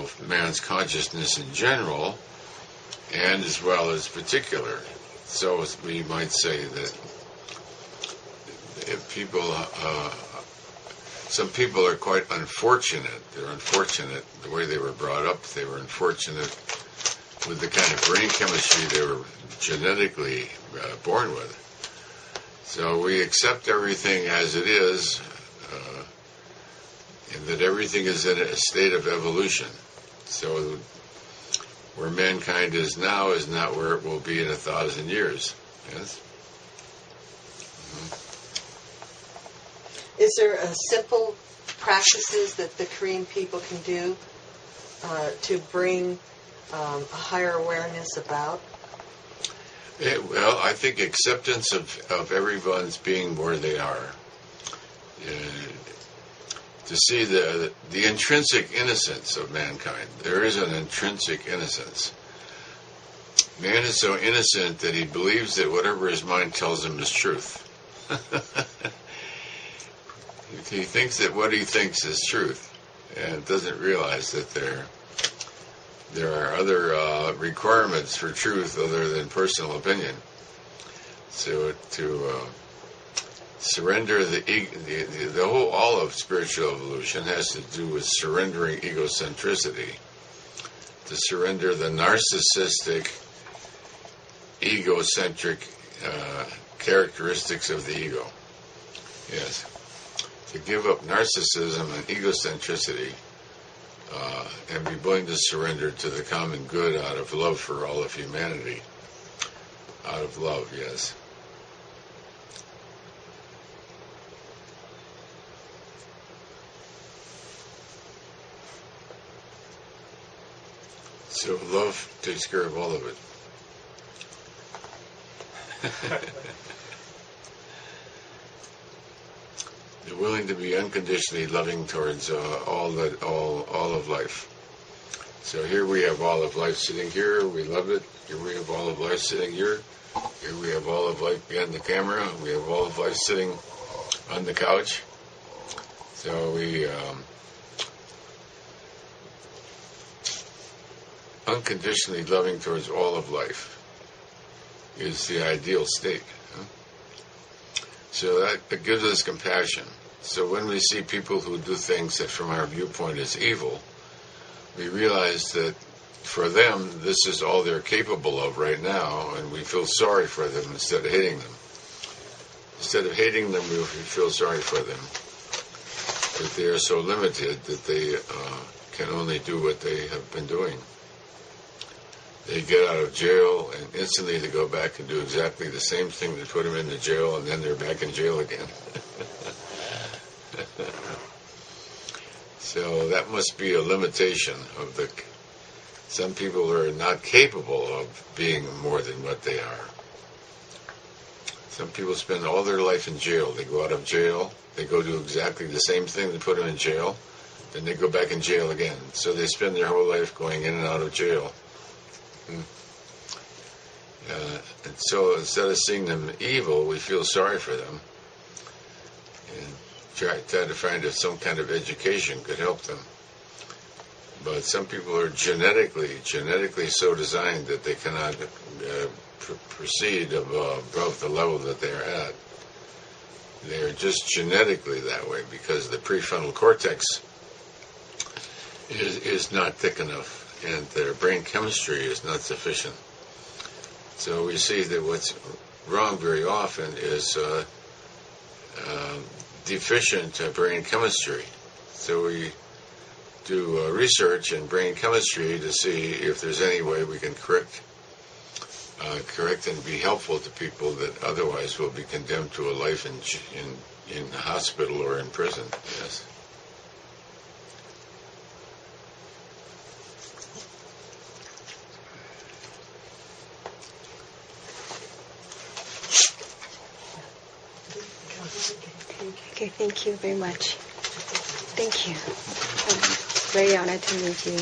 of man's consciousness in general, and as well as particular. So we might say that if some people are quite unfortunate. They're unfortunate the way they were brought up. They were unfortunate with the kind of brain chemistry they were genetically born with. So we accept everything as it is, and that everything is in a state of evolution. So where mankind is now is not where it will be in 1,000 years. Yes? Is there a simple practices that the Korean people can do to bring a higher awareness about? Well, I think acceptance of everyone's being where they are. To see the intrinsic innocence of mankind. There is an intrinsic innocence. Man is so innocent that he believes that whatever his mind tells him is truth. He thinks that what he thinks is truth, and doesn't realize that there are other requirements for truth other than personal opinion. So to surrender the whole all of spiritual evolution has to do with surrendering egocentricity, to surrender the narcissistic, egocentric characteristics of the ego. Yes. To give up narcissism and egocentricity and be willing to surrender to the common good out of love for all of humanity. Out of love, yes. So love takes care of all of it. They're willing to be unconditionally loving towards all of life. So here we have all of life sitting here. We love it. Here we have all of life sitting here. Here we have all of life behind the camera. We have all of life sitting on the couch. So we unconditionally loving towards all of life is the ideal state. So that gives us compassion. So when we see people who do things that from our viewpoint is evil, we realize that for them, this is all they're capable of right now, and we feel sorry for them instead of hating them. Instead of hating them, we feel sorry for them. That they are so limited that they can only do what they have been doing. They get out of jail, and instantly they go back and do exactly the same thing that put them into jail, and then they're back in jail again. So that must be a limitation of the... Some people are not capable of being more than what they are. Some people spend all their life in jail. They go out of jail, they go do exactly the same thing that put them in jail, then they go back in jail again. So they spend their whole life going in and out of jail. And so instead of seeing them evil, we feel sorry for them and try to find if some kind of education could help them. But some people are genetically so designed that they cannot proceed above the level that they're at. They're just genetically that way because the prefrontal cortex is not thick enough, and their brain chemistry is not sufficient. So we see that what's wrong very often is deficient brain chemistry. So we do research in brain chemistry to see if there's any way we can correct and be helpful to people that otherwise will be condemned to a life in a hospital or in prison. Yes. Okay, thank you very much. Thank you. I'm very honored to meet you.